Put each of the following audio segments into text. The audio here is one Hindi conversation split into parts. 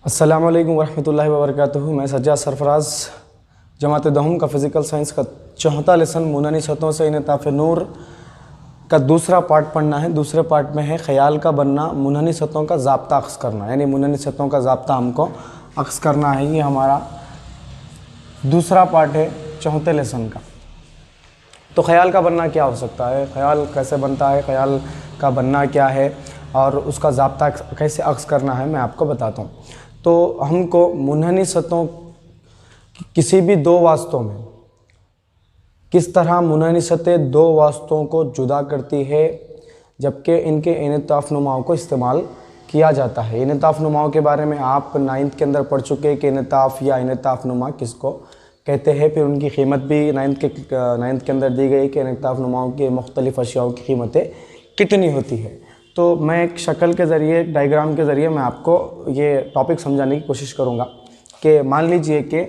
अस्सलामु अलैकुम वरहमतुल्लाहि वबरकातुहू। मैं सज्जाद सरफराज जमात दहम का फ़िज़िकल साइंस का चौथा लेसन मुननी सतहों से इनताफ़ नूर का दूसरा पार्ट पढ़ना है। दूसरे पार्ट में है ख़याल का बनना, मुननी सतहों का ज़ाब्ता अक्स करना, यानी मुननी सतहों का ज़ाब्ता हमको अक्स करना है। ये हमारा दूसरा पार्ट है चौथे लेसन का। तो ख़याल का बनना क्या हो सकता है, ख़याल कैसे बनता है, ख़याल का बनना क्या है और उसका ज़ाब्ता कैसे अक्स करना है, मैं आपको बताता हूँ। तो हमको मुनहनी सतहों किसी भी दो वास्तों में किस तरह मुनहनी सतहें दो वास्तों को जुदा करती है, जबकि इनके इनताफ़ नुमाओं को इस्तेमाल किया जाता है। इनताफ़ नुमाओं के बारे में आप 9th के अंदर पढ़ चुके हैं कि इनताफ़ या इनताफ़ नुमा किसको कहते हैं। फिर उनकी कीमत भी 9th के अंदर दी गई कि इनताफ़ नुमाओं के मुख्तलिफ़ अशियाओं की कीमतें कितनी होती है। तो मैं एक शक्ल के ज़रिए, एक डायग्राम के ज़रिए मैं आपको ये टॉपिक समझाने की कोशिश करूँगा कि मान लीजिए कि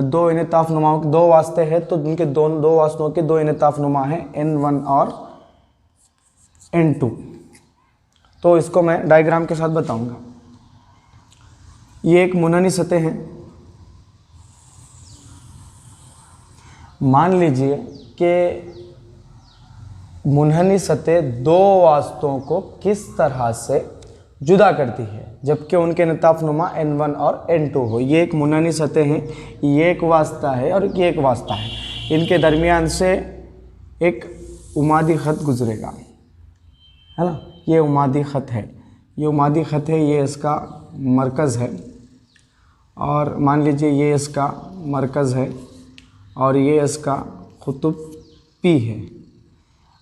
दो इनताफ़ नुमाओं के दो वास्ते हैं, तो उनके दो वास्तों के दो इनताफ़ नुमा हैं N1 और N2। तो इसको मैं डायग्राम के साथ बताऊँगा। ये एक मुनहनी सतह है। मान लीजिए कि मुनहनी सतह दो वास्तों को किस तरह से जुदा करती है, जबकि उनके इनताफ़ नुमा N1 और N2 हो। ये एक मुनहनी सतह है, ये एक वास्ता है और ये एक वास्ता है। इनके दरमियान से एक उमादी ख़त गुज़रेगा, है ना। ये उमादी ख़त है, ये उमादी ख़त है, ये इसका मरकज़ है। और मान लीजिए ये इसका मरकज़ है और ये इसका क़ुतुब P है।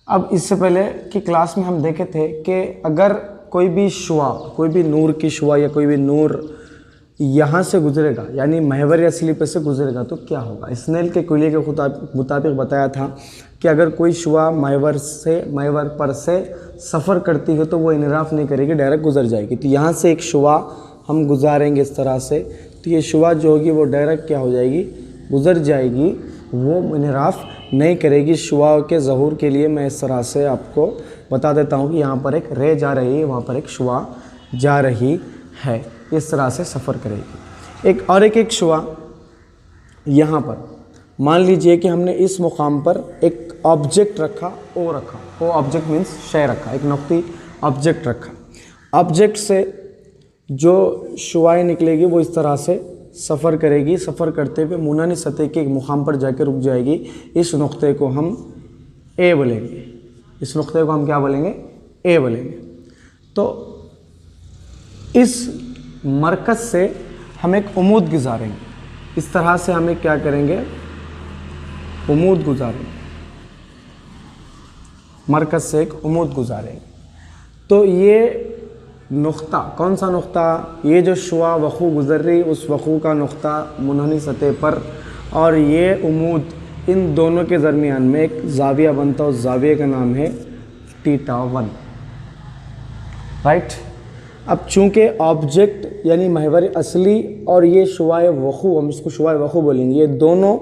अब इससे पहले की क्लास में हम देखे थे कि अगर कोई भी शुआ, कोई भी नूर की शुआ या कोई भी नूर यहाँ से गुज़रेगा, यानी महवर या स्लीपर से गुज़रेगा, तो क्या होगा। स्नेल के कुलिये के मुताबिक बताया था कि अगर कोई शुआ महवर पर से सफ़र करती है तो वो इनराफ़ नहीं करेगी, डायरेक्ट गुज़र जाएगी। तो यहाँ से एक शुआ हम गुजारेंगे इस तरह से, तो ये शुआ जो होगी वो डायरेक्ट क्या हो जाएगी, गुज़र जाएगी, वो इनराफ़ नहीं करेगी। शुआ के ज़हूर के लिए मैं इस तरह से आपको बता देता हूँ कि यहाँ पर एक रे जा रही है, वहाँ पर एक शुआ जा रही है, इस तरह से सफ़र करेगी। एक शुआ यहाँ पर मान लीजिए कि हमने इस मुकाम पर एक ऑब्जेक्ट रखा, ओ ऑब्जेक्ट मीन्स शय रखा, एक नुक्ती ऑब्जेक्ट रखा। ऑब्जेक्ट से जो शुआएँ निकलेगी वो इस तरह से सफ़र करेगी। सफ़र करते हुए मुनहनी सतह के एक मुकाम पर जाकर रुक जाएगी। इस नुक्ते को हम ए बोलेंगे, इस नुक्ते को हम क्या बोलेंगे, ए बोलेंगे। तो इस मरकज़ से हम एक उमूद गुजारेंगे, इस तरह से हमें क्या करेंगे, उमूद गुजारेंगे, मरकज़ से एक उमूद गुजारेंगे। तो ये नुक्ता, कौन सा नुक्ता, ये जो शुआ वक़ू गुज़र रही उस वक़ू का नुक्ता मुनहनी सतह पर, और ये उमूद, इन दोनों के दरमियान में एक ज़ाविया बनता है। उस ज़ाविये का नाम है θ1, राइट। अब चूँकि ऑब्जेक्ट यानी महवर असली और ये शुआए वक़ू, हम इसको शुआए वक़ू बोलेंगे, ये दोनों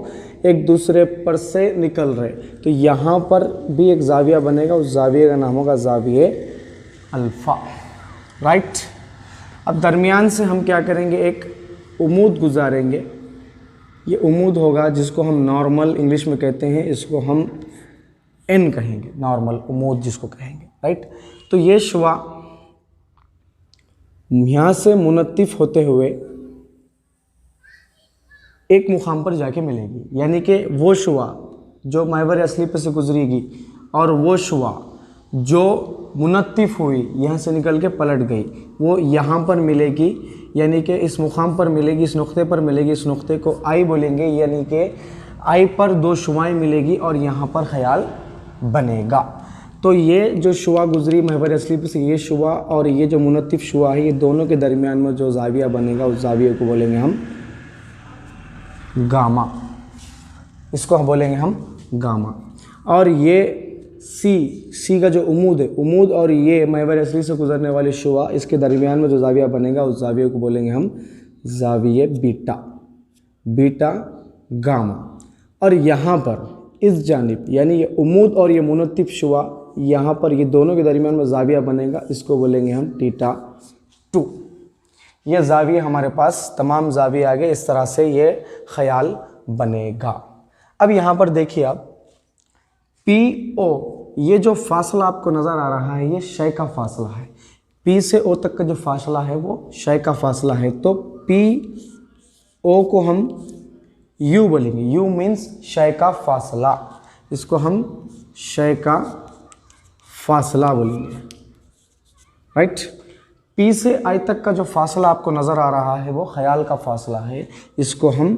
एक दूसरे पर से निकल रहे, तो यहाँ पर भी एक ज़ाविया बनेगा। उस ज़ाविये का नाम होगा ज़ाविये अल्फ़ा, राइट। अब दरमियान से हम क्या करेंगे, एक उमूद गुजारेंगे। ये उमूद होगा जिसको हम नॉर्मल इंग्लिश में कहते हैं, इसको हम एन कहेंगे, नॉर्मल उमूद जिसको कहेंगे, राइट। तो ये शुआ यहाँ से मुनत्तिफ होते हुए एक मुकाम पर जाके मिलेगी, यानी कि वो शुआ जो महवर असली पर से गुजरेगी और वो शुआ जो मुनत्तिफ हुई यहाँ से निकल के पलट गई, वो यहाँ पर मिलेगी, यानी कि इस मुकाम पर मिलेगी, इस नुक्ते पर मिलेगी। इस नुक्ते को आई बोलेंगे, यानी कि आई पर दो शुआएँ मिलेगी और यहाँ पर ख़याल बनेगा। तो ये जो शुआ गुजरी महवर असली पर से, ये शुआ और ये जो मुनत्तिफ शुआ है, ये दोनों के दरमियान में जो ज़ाविया बनेगा उस ज़ाविये को बोलेंगे हम गामा, इसको हम बोलेंगे हम गामा। और ये सी का जो उमूद है, उमूद और ये महवर असली से गुजरने वाले शुआ, इसके दरमियान में जो ज़ाविया बनेगा उस ज़ाविये को बोलेंगे हम ज़ाविये बीटा गामा। और यहाँ पर इस जानिब, यानी ये उमूद और ये मुनत्तिफ शुआ, यहाँ पर ये दोनों के दरमियान में ज़ाविया बनेगा, इसको बोलेंगे हम θ2। ये जाविये हमारे पास तमाम जाविये आ गए, इस तरह से ये ख्याल बनेगा। अब यहाँ पर देखिए आप पी ओ, ये जो फासला आपको नज़र आ रहा है ये शय का फासला है। पी से ओ तक का जो फासला है वो शय का फासला है, तो पी ओ को हम यू बोलेंगे। यू मीन्स शय का फासला, इसको हम शय का फासला बोलेंगे, राइट। पी से आई तक का जो फासला आपको नज़र आ रहा है वो ख्याल का फासला है, इसको हम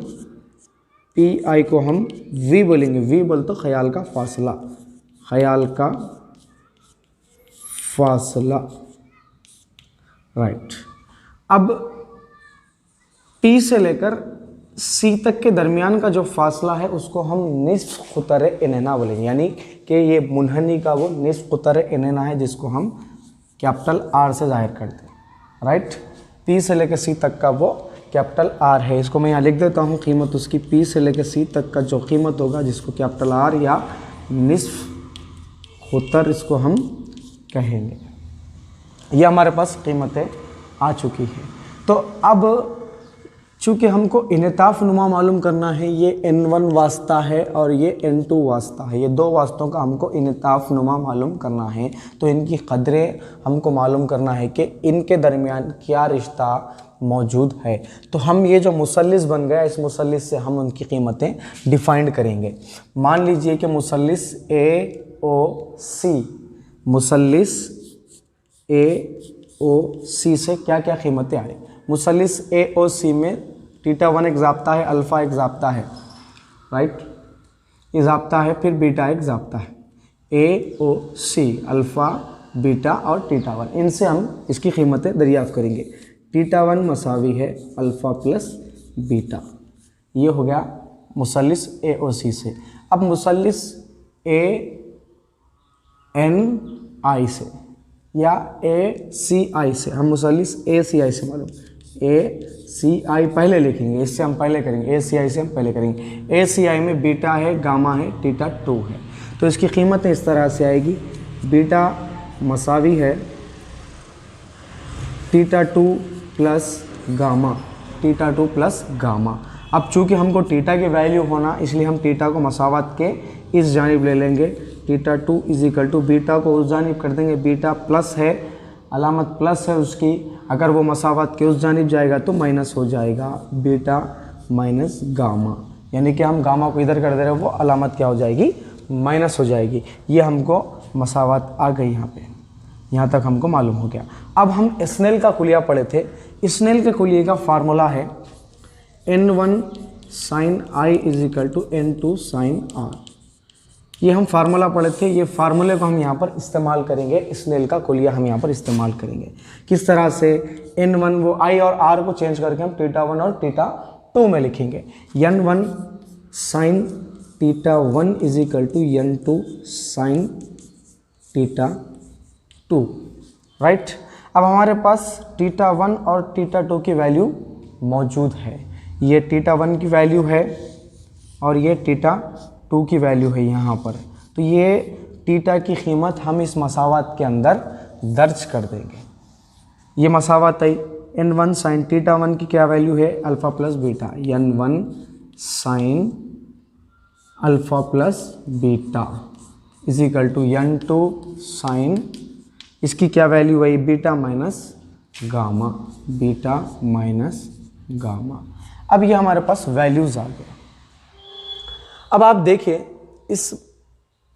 पी आई को हम वी बोलेंगे। वी बोल तो ख्याल का फासला, ख्याल का फासला, राइट। अब टी से लेकर सी तक के दरमियान का जो फासला है उसको हम निस्फ क़ुतर इनैना बोलेंगे, यानी कि ये मुनहनी का वो निस्फ क़ुतर इनैना है जिसको हम कैपिटल आर से जाहिर करते हैं, राइट। पी से लेकर सी तक का वो कैपिटल आर है, इसको मैं यहाँ लिख देता हूँ कीमत उसकी। पी से लेकर सी तक का जो कीमत होगा जिसको कैपिटल आर या निस्फ क़ुतर इसको हम कहेंगे। ये हमारे पास कीमतें आ चुकी हैं। तो अब चूँकि हमको इनताफ़ नुमा मालूम करना है, ये N1 वास्ता है और ये N2 वास्ता है, ये दो वास्तों का हमको इनताफ़ नुमा मालूम करना है, तो इनकी क़दरें हमको मालूम करना है कि इनके दरमियान क्या रिश्ता मौजूद है। तो हम ये जो मुसल्लिस बन गया, इस मुसल्लिस से हम उनकी कीमतें डिफ़ाइंड करेंगे। मान लीजिए कि मुसल्लिस ए ओ सी, मुसल्लिस ए ओ सी से क्या क्या कीमतें आए। मुसल्लिस ए ओ सी में थीटा 1 एक ज़ाब्ता है, अल्फ़ा एक ज़ाब्ता है, राइट, ये ज़ाब्ता है, फिर बीटा एक ज़ाब्ता है। ए ओ सी, अल्फ़ा, बीटा और थीटा 1, इनसे हम इसकी कीमतें दरियाफ़्त करेंगे। थीटा 1 मसावी है अल्फ़ा प्लस बीटा, ये हो गया मुसल्लिस ए ओ सी से। अब मुसल्लिस ए एन आई से या ए सी आई से, हम मुसल्लिस ए सी आई से मालूम, ए सी आई पहले लिखेंगे, इससे हम पहले करेंगे, ए सी आई से हम पहले करेंगे। ए सी आई में बीटा है, गामा है, थीटा 2 है, तो इसकी कीमतें इस तरह से आएगी। बीटा मसावी है theta 2 plus gamma, theta 2 plus gamma. अब चूँकि हमको थीटा की वैल्यू होना, इसलिए हम थीटा को मसावत के इस जानिब ले लेंगे। Theta 2 is equal to beta को उस जानिब कर देंगे, बीटा प्लस है, अलामत प्लस है उसकी, अगर वो मसावत के उस जानिब जाएगा तो माइनस हो जाएगा, बीटा माइनस गामा, यानी कि हम गामा को इधर कर दे रहे हैं, वो अलामत क्या हो जाएगी, माइनस हो जाएगी। ये हमको मसावत आ गई यहाँ पे, यहाँ तक हमको मालूम हो गया। अब हम स्नेल का कुलिया पढ़े थे, स्नेल के कुलिये का फार्मूला है N1 sine I is equal to N2 sine R. ये हम फार्मूला पढ़े थे, ये फार्मूले को हम यहाँ पर इस्तेमाल करेंगे, स्नेल का कुलिया हम यहाँ पर इस्तेमाल करेंगे। किस तरह से, N1 वो I और R को चेंज करके हम थीटा 1 और थीटा 2 में लिखेंगे। N1 sine theta 1 is equal to N2 sine theta 2, right. अब हमारे पास थीटा 1 और थीटा 2 की वैल्यू मौजूद है, ये थीटा 1 की वैल्यू है और ये थीटा 2 की वैल्यू है यहाँ पर। तो ये थीटा की कीमत हम इस मसावत के अंदर दर्ज कर देंगे। ये मसावत है N1 साइन थीटा 1 की क्या वैल्यू है, alpha plus beta, N1 sine alpha plus beta is equal to N2 sine, इसकी क्या वैल्यू है, beta minus gamma, beta minus gamma. अब ये हमारे पास वैल्यूज़ आ गए। अब आप देखिए इस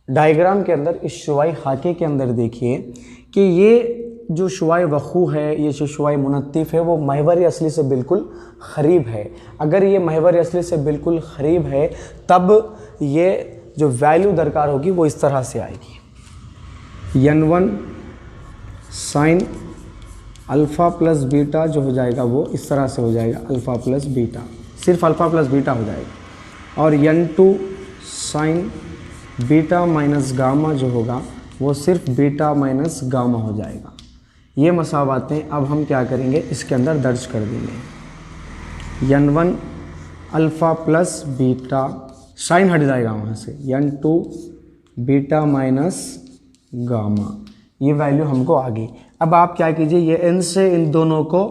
डायग्राम के अंदर, इस शुआई खाके के अंदर देखिए कि ये जो शुआई वखू है, ये जो शुआई मुनत्तिफ़ है, वो महवर असली से बिल्कुल क़रीब है। अगर ये महवर असली से बिल्कुल क़रीब है तब ये जो वैल्यू दरकार होगी वो इस तरह से आएगी। N1 sine alpha plus beta जो हो जाएगा वो इस तरह से हो जाएगा, अल्फ़ा प्लस बीटा, सिर्फ अल्फ़ा प्लस बीटा हो जाएगा। और N2 sign beta minus gamma जो होगा वो सिर्फ बीटा माइनस गामा हो जाएगा। ये मसावातें अब हम क्या करेंगे, इसके अंदर दर्ज कर देंगे। N1 alpha plus beta, sign हट जाएगा वहाँ से, N2 बीटा माइनस गामा, ये वैल्यू हमको आ गई। अब आप क्या कीजिए, ये इन से इन दोनों को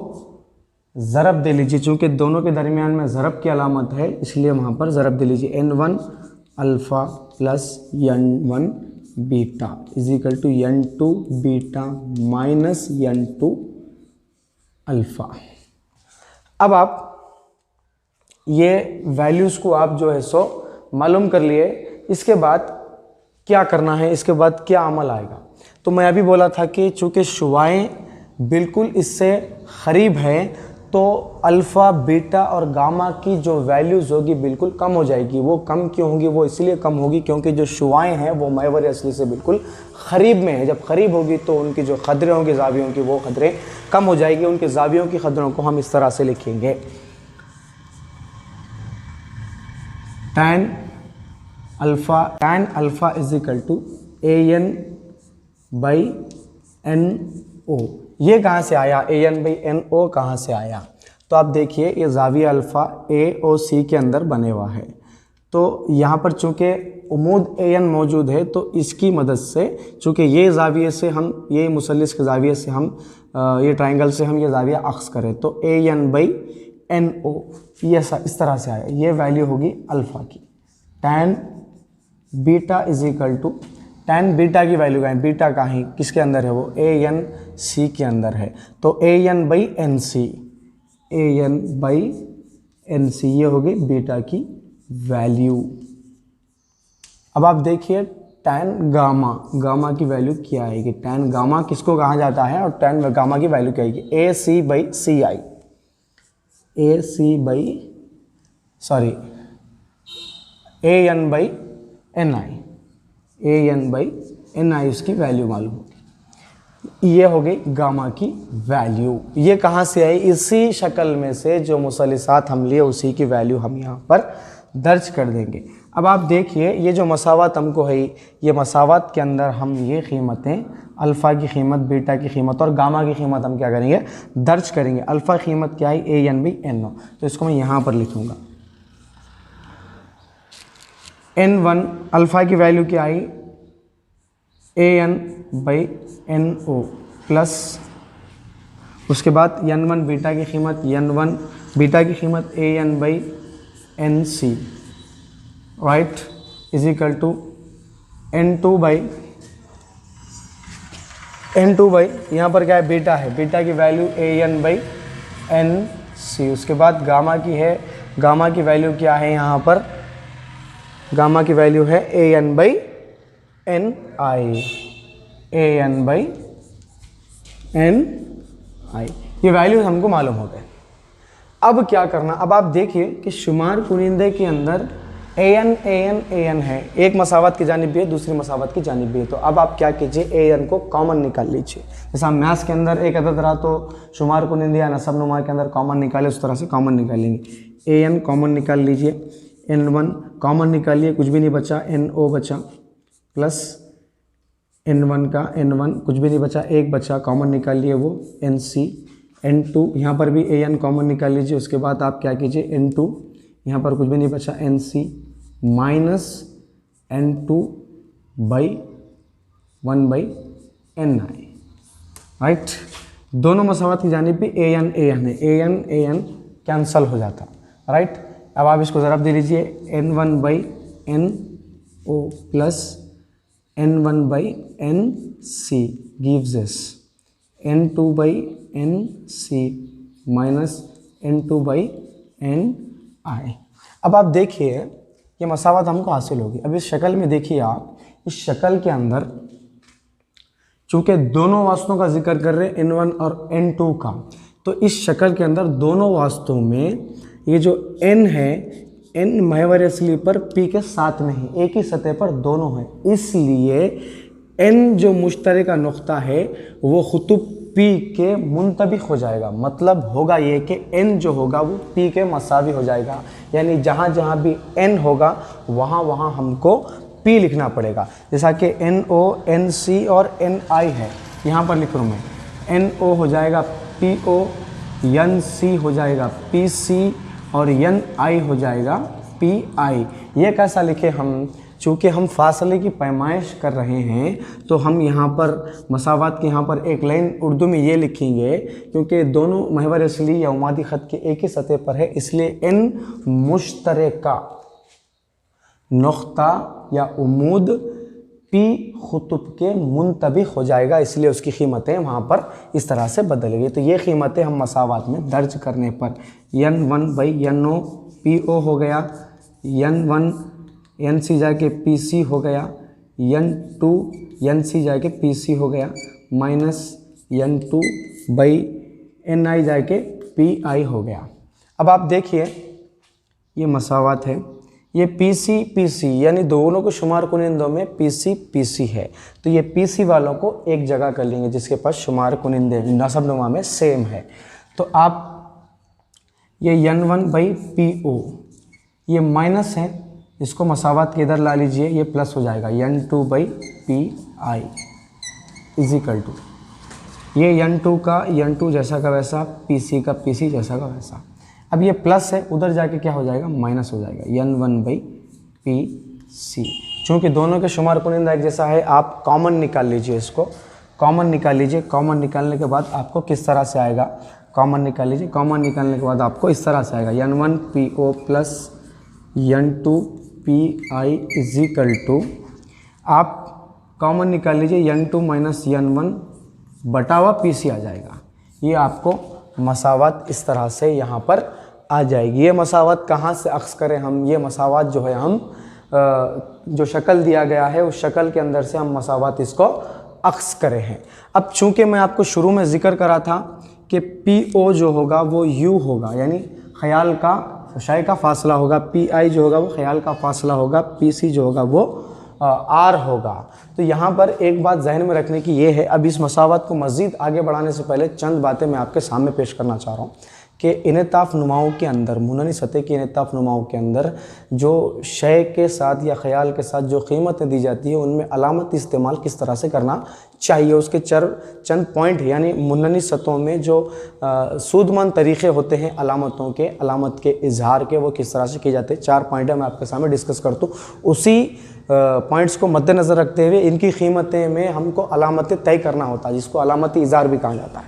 ज़रब दे लीजिए, चूँकि दोनों के दरमियान में ज़रब की अलामत है इसलिए वहाँ पर ज़रब दे लीजिए। N1 alpha plus N1 beta is equal to N2 beta minus N2 alpha. अब आप ये वैल्यूज़ को आप जो है सो मालूम कर लिए। इसके बाद क्या करना है, इसके बाद क्या अमल आएगा। तो मैं अभी बोला था कि चूँकि शुआएँ बिल्कुल इससे करीब है तो अल्फ़ा बीटा और गामा की जो वैल्यूज़ होगी बिल्कुल कम हो जाएगी। वो कम क्यों होगी, वो इसलिए कम होगी क्योंकि जो शुआएँ हैं वो महवर असली से बिल्कुल करीब में है। जब करीब होगी तो उनकी जो क़दरें होंगी ज़ावियों की वो क़दरें कम हो जाएगी। उनके ज़ावियों की क़दरों को हम इस तरह से लिखेंगे, tan alpha is equal to AN by NO। ये कहाँ से आया, AN बाई NO कहाँ से आया। तो आप देखिए ये ज़ाविया अल्फ़ा AOC के अंदर बने हुआ है। तो यहाँ पर चूँकि उमूद AN मौजूद है तो इसकी मदद से, चूँकि ये ज़ाविये से हम, ये मुसल्लिस के ज़ाविये से हम, ये ट्राइंगल से हम ये ज़ाविया अक्स करें तो AN बाई NO ये इस तरह से आया। ये वैल्यू होगी अल्फ़ा की। tan beta is equal to, tan beta की वैल्यू का है, बीटा का ही किसके अंदर है, वो ANC के अंदर है। तो AN बाई NC ये होगी बीटा की वैल्यू। अब आप देखिए tan गामा की वैल्यू क्या आएगी। tan गामा किसको कहा जाता है और tan गामा की वैल्यू क्या आएगी, AC by CI, AN by NI उसकी वैल्यू मालूम होगी। ये हो गई गामा की वैल्यू। ये कहाँ से आई, इसी शक्ल में से जो मुसल्लिसात हम लिए उसी की वैल्यू हम यहाँ पर दर्ज कर देंगे। अब आप देखिए ये जो मसावत हमको है, ये मसावत के अंदर हम ये कीमतें, अल्फ़ा की कीमत, बीटा की कीमत और गामा की कीमत हम क्या करेंगे, दर्ज करेंगे। अल्फ़ा कीमत क्या है, AN बाई NO, तो इसको मैं यहाँ पर लिखूँगा। N1 अल्फ़ा की वैल्यू क्या आई, AN बाई NO प्लस उसके बाद N1 बीटा की कीमत, N1 बीटा की कीमत AN by NC right is equal to N2 by यहाँ पर क्या है, बीटा है, बीटा की वैल्यू AN बाई NC। उसके बाद गामा की है, गामा की वैल्यू क्या है, यहाँ पर गामा की वैल्यू है AN बाई NI, ये वैल्यूज हमको मालूम हो गए। अब क्या करना, अब आप देखिए कि शुमार कुनिंदे के अंदर AN है, एक मसावत की जानिब भी है, दूसरी मसावत की जानिब भी है। तो अब आप क्या कीजिए, AN को कॉमन निकाल लीजिए। जैसे हम मैथ्स के अंदर एक अदद रहा तो शुमार कुनिंदे या नसब नुमा के अंदर कॉमन निकाले, उस तरह से कॉमन निकालेंगे। AN कॉमन निकाल लीजिए, N1 कॉमन निकालिए, कुछ भी नहीं बचा, NO बचा, प्लस N1 का N1 कुछ भी नहीं बचा, एक बचा, कॉमन निकालिए वो NC। N2 यहाँ पर भी AN कॉमन निकाल लीजिए। उसके बाद आप क्या कीजिए, N2 यहाँ पर कुछ भी नहीं बचा, NC minus N2 by 1 by NI right. दोनों मसावत की जानिब भी AN है, AN कैंसल हो जाता राइट। अब आप इसको ज़रब दे लीजिए, N1 by NO plus N1 by NC gives us N2 by NC minus N2 by NI। अब आप देखिए ये मसावत हमको हासिल होगी। अब इस शक्ल में देखिए आप, इस शक्ल के अंदर चूँकि दोनों वास्तों का जिक्र कर रहे हैं N1 और N2 का, तो इस शक्ल के अंदर दोनों वास्तों में ये जो N है, N महवर असली पर P के साथ में ही, एक ही सतह पर दोनों हैं, इसलिए N जो मुश्तरका नुक्ता है वो खुतुब P के मुंतबिक हो जाएगा। मतलब होगा ये कि N जो होगा वो P के मसावी हो जाएगा, यानी जहाँ जहाँ भी N होगा वहाँ वहाँ हमको P लिखना पड़ेगा। जैसा कि NO, NC और NI है, यहाँ पर लिख रहा हूँ मैं, NO हो जाएगा PO, NC हो जाएगा PC और NI हो जाएगा PI। ये कैसा लिखे हम, चूँकि हम फासले की पैमाइश कर रहे हैं तो हम यहाँ पर मसावात के यहाँ पर एक लाइन उर्दू में ये लिखेंगे, क्योंकि दोनों महवर असली या उमादी ख़त के एक ही सतह पर है, इसलिए इन मुश्तरका नुक्ता या उमूद पी खुतुब के मुंतबिक हो जाएगा, इसलिए उसकी कीमतें वहाँ पर इस तरह से बदलेंगी। तो ये कीमतें हम मसावात में दर्ज करने पर N1/NO PO हो गया, N1 NC जाके PC हो गया, N2 NC जाके PC हो गया, माइनस N2/NI जाके PI हो गया। अब आप देखिए ये मसावात है, ये PC यानी दोनों को शुमार कुनिंदों में PC है, तो ये PC वालों को एक जगह कर लेंगे जिसके पास शुमार कुनिंदे नसब नुमा में सेम है। तो आप ये N1/PO ये माइनस है, इसको मसावात के इधर ला लीजिए, ये प्लस हो जाएगा N2/PI इजिकल टू ये N2 का N2 जैसा का वैसा, PC का PC जैसा का वैसा। अब ये प्लस है, उधर जाके क्या हो जाएगा, माइनस हो जाएगा N1/PC। चूँकि दोनों के शुमार कुनिंदा एक जैसा है, आप कॉमन निकाल लीजिए, इसको कॉमन निकाल लीजिए। कॉमन निकालने के बाद आपको किस तरह से आएगा, कॉमन निकाल लीजिए। कॉमन निकालने के बाद आपको इस तरह से आएगा N1PO plus N2PI is equal to, आप कॉमन निकाल लीजिए N2 माइनस N1 बटा हुआ PC आ जाएगा। ये आपको मसावत इस तरह से यहाँ पर आ जाएगी। ये मसावत कहाँ से अक्स करें हम, ये मसावत जो है हम जो शक्ल दिया गया है उस शक्ल के अंदर से हम मसावत इसको अक्स करें हैं। अब चूँकि मैं आपको शुरू में जिक्र करा था कि PO जो होगा वो U होगा, यानी ख्याल का शाय का फासला होगा, PI जो होगा वो ख्याल का फासला होगा, PC जो होगा वो R होगा। तो यहाँ पर एक बात जहन में रखने की ये है, अब इस मसावत को मज़ीद आगे बढ़ाने से पहले चंद बातें मैं आपके सामने पेश करना चाह रहा हूँ कि इनताफ़ नुमाओं के अंदर, मुननी सतह की इनताफ़ नुमाओं के अंदर जो शय के साथ या ख़याल के साथ जो कीमतें दी जाती है उनमें अलामत इस्तेमाल किस तरह से करना चाहिए, उसके चंद पॉइंट, यानी मुननी सतहों में जो सूदमंद तरीक़े होते हैं अलामतों के, अलामत के इजहार के, वो किस तरह से किए जाते हैं। 4 पॉइंट है, मैं आपके सामने डिस्कस करता हूँ। उसी पॉइंट्स को मद्देनज़र रखते हुए इनकी कीमतें में हमको अलामतें तय करना होता है, जिसको अलामती इज़हार भी कहा जाता है।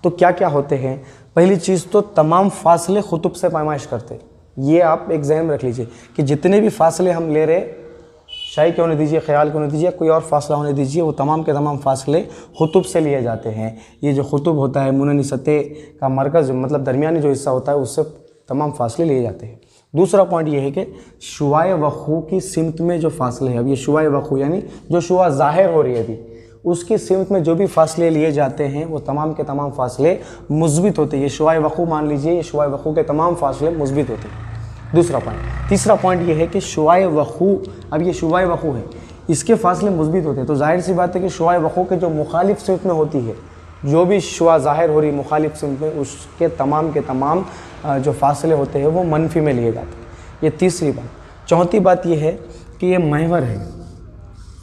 तो क्या क्या होते हैं, पहली चीज़ तो तमाम फासले खुतुब से पैमाइश करते, ये आप एक ज़हन में रख लीजिए कि जितने भी फासले हम ले रहे, शाही क्यों नहीं दीजिए, ख्याल क्यों नहीं दीजिए, कोई और फासला होने दीजिए, वो तमाम के तमाम फासले खुतुब से लिए जाते हैं। ये जो खुतुब होता है मुननी सतह का मरकज़, मतलब दरमियानी जो हिस्सा होता है, उससे तमाम फासले लिए जाते हैं। दूसरा पॉइंट ये है कि शुआए वखू की सिमत में जो फासले हैं, अब ये शुआए वखू यानी जो शुआ ज़ाहिर हो रही है अभी, उसकी सिमत में जो भी फासले लिए जाते हैं वो तमाम के तमाम फासले मुस्बित होते हैं। ये शुआए वखू मान लीजिए, ये शुआए वखू के तमाम फासले मुस्बित होते हैं। दूसरा पॉइंट। तीसरा पॉइंट ये है कि शुआए वखू, अब ये शुआए वखू है, इसके फासले मुस्बित होते हैं, तो जाहिर सी बात है कि शुआए वखू के जो मुखालिफ सिमत में होती है, जो भी शुआ ज़ाहिर हो रही मुखालिफ सिमत में, उसके तमाम के तमाम जो फासले होते हैं वो मनफी में लिए जाते हैं। ये तीसरी बात। चौथी बात ये है कि ये महवर है,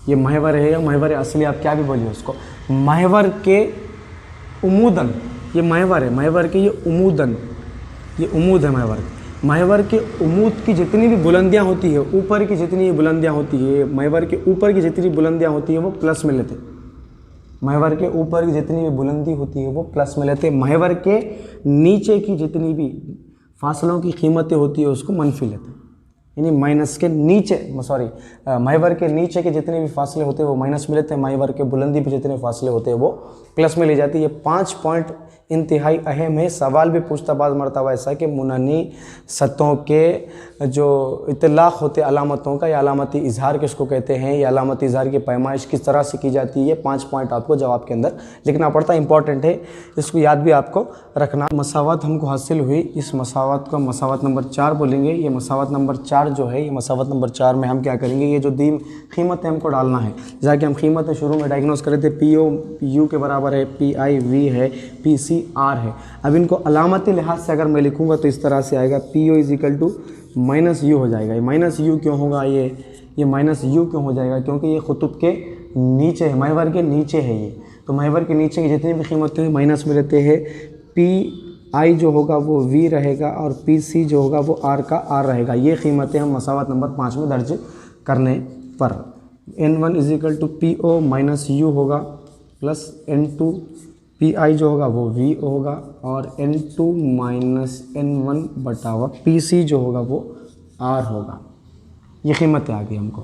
ये महवर है या महवर असली, आप क्या भी बोलिए उसको, महवर के उमूदन, ये महवर है, महवर के ये उमूदन, ये उमूद है महवर। महवर के उमूद की जितनी भी बुलंदियाँ होती है, ऊपर की जितनी बुलंदियाँ होती है, महवर के ऊपर की जितनी बुलंदियाँ होती है वो प्लस में लेते, महवर के ऊपर की जितनी भी बुलंदी होती है वो प्लस में लेते, महवर के नीचे की जितनी भी फासलों की कीमतें होती है उसको मनफी लेते, यानी माइनस के नीचे, सॉरी, महवर के नीचे के जितने भी फासले होते हैं वो माइनस में लेते हैं, महवर के बुलंदी पे जितने फासले होते हैं वो प्लस में ले जाती है। ये 5 पॉइंट इंतहाई अहम है। सवाल भी पूछता बाद मरतबा ऐसा कि मुननी सतहों के जो इतलाक़ होते अलामतों का, या अलामती इजहार किसको कहते हैं, या अलामती इजहार की पैमाइश किस तरह से की जाती है, 5 पॉइंट आपको जवाब के अंदर लिखना पड़ता है। इंपॉर्टेंट है, इसको याद भी आपको रखना। मसावत हमको हासिल हुई, इस मसावत को मसावत नंबर 4 बोलेंगे। ये मसावत नंबर 4 जो है, ये मसावत नंबर 4 में हम क्या करेंगे, ये जो दी कीमतें हमको डालना है, जैसा कि हम कीमतें शुरू में डायग्नोस करे थे, PO U के बराबर है, PI V है, PC R है। अब इनको अलामती लिहाज से अगर मैं लिखूंगा तो इस तरह से आएगा, PO is equal to minus U हो जाएगा। ये माइनस U क्यों होगा, ये माइनस U क्यों हो जाएगा, क्योंकि ये खुतुब के नीचे है, महवर के नीचे है ये, तो महवर के नीचे की जितनी भी कीमतें हैं माइनस में रहते हैं। PI जो होगा वो V रहेगा और PC जो होगा वो R का R रहेगा। ये कीमतें हम मसावत नंबर 5 में दर्ज करने पर N1 is equal to PO minus U होगा प्लस N2 PI जो होगा वो V होगा और N2 माइनस N1 बटा हुआ PC जो होगा वो R होगा। ये कीमतें आ गई हमको,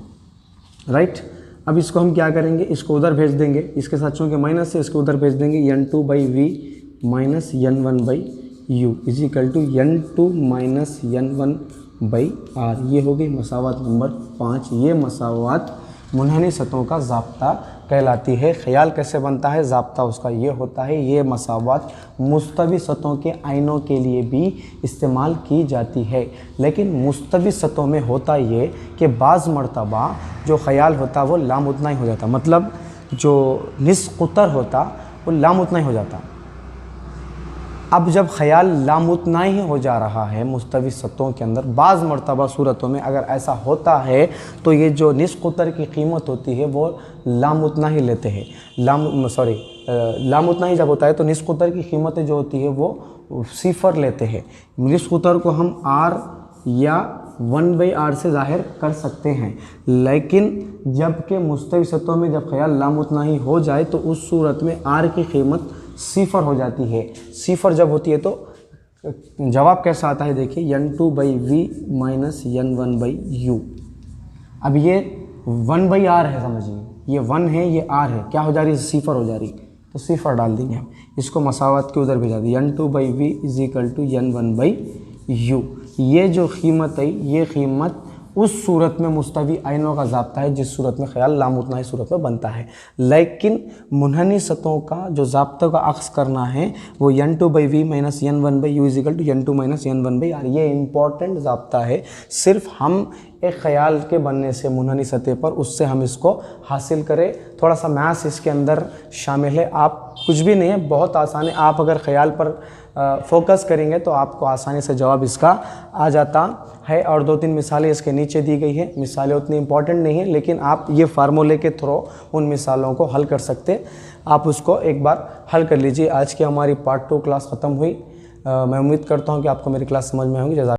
राइट। अब इसको हम क्या करेंगे, इसको उधर भेज देंगे, इसके साथ चूँकि माइनस से इसको उधर भेज देंगे। N2 by V minus N1 by U is equal to N2 minus N1 by R। ये हो गई मसावात नंबर 5। ये मसावात मुनहनी सतहों का ज़ाब्ता कहलाती है। ख्याल कैसे बनता है, ज़ाब्ता उसका ये होता है। ये मसावात मुस्तवी सतहों के आइनों के लिए भी इस्तेमाल की जाती है, लेकिन मुस्तवी सतहों में होता ये कि बाज़ मरतबा जो ख्याल होता वो लामुतनाई हो जाता, मतलब जो निस्फ़ क़ुतर होता वो लामुतनाई हो जाता। अब जब ख्याल लामुतनाई हो जा रहा है मुस्तवी सतहों के अंदर, बाज़ मरतबा सूरतों में अगर ऐसा होता है तो ये जो निस्फ़ क़ुतर की कीमत होती है वो लामुतनाई लेते हैं। लामुतनाई जब होता है तो निस्फ़ क़ुतर की कीमतें जो होती है वो सिफर लेते हैं। निस्फ़ क़ुतर को हम R या 1/R से ज़ाहिर कर सकते हैं, लेकिन जबकि मुस्तवी सतहों में जब ख्याल लामुतनाई हो जाए तो उस सूरत में R की कीमत सिफर हो जाती है। सिफर जब होती है तो जवाब कैसा आता है, देखिए N2 by V minus N1 by U। अब ये 1/R है, समझिए ये 1 है, ये R है, क्या हो जा रही है, सिफर हो जा रही, तो सिफर डाल देंगे हम। इसको मसावत के उधर भेजा दी, N2 by V is equal to N1 by U। ये जो कीमत है ये कीमत उस सूरत में मुस्तवी आइनों का ज़ाब्ता है जिस सूरत में ख्याल लामुतनाई सूरत में बनता है। लेकिन मुनहनी सतहों का जो ज़ाब्ता का अक्स करना है वो N2 by V minus N1 by U is equal to N2 minus N1 by R। ये इंपॉर्टेंट ज़ाब्ता है, सिर्फ हम एक ख्याल के बनने से मुनहनी सतह पर उससे हम इसको हासिल करें। थोड़ा सा मैथ्स इसके अंदर शामिल है, आप कुछ भी नहीं है, बहुत आसान है। आप अगर ख्याल पर फोकस करेंगे तो आपको आसानी से जवाब इसका आ जाता है। और 2-3 मिसालें इसके नीचे दी गई है। मिसालें उतनी इंपॉर्टेंट नहीं है, लेकिन आप ये फार्मूले के थ्रू उन मिसालों को हल कर सकते। आप उसको एक बार हल कर लीजिए। आज की हमारी पार्ट 2 क्लास ख़त्म हुई। मैं उम्मीद करता हूँ कि आपको मेरी क्लास समझ में होगी। जज़ाक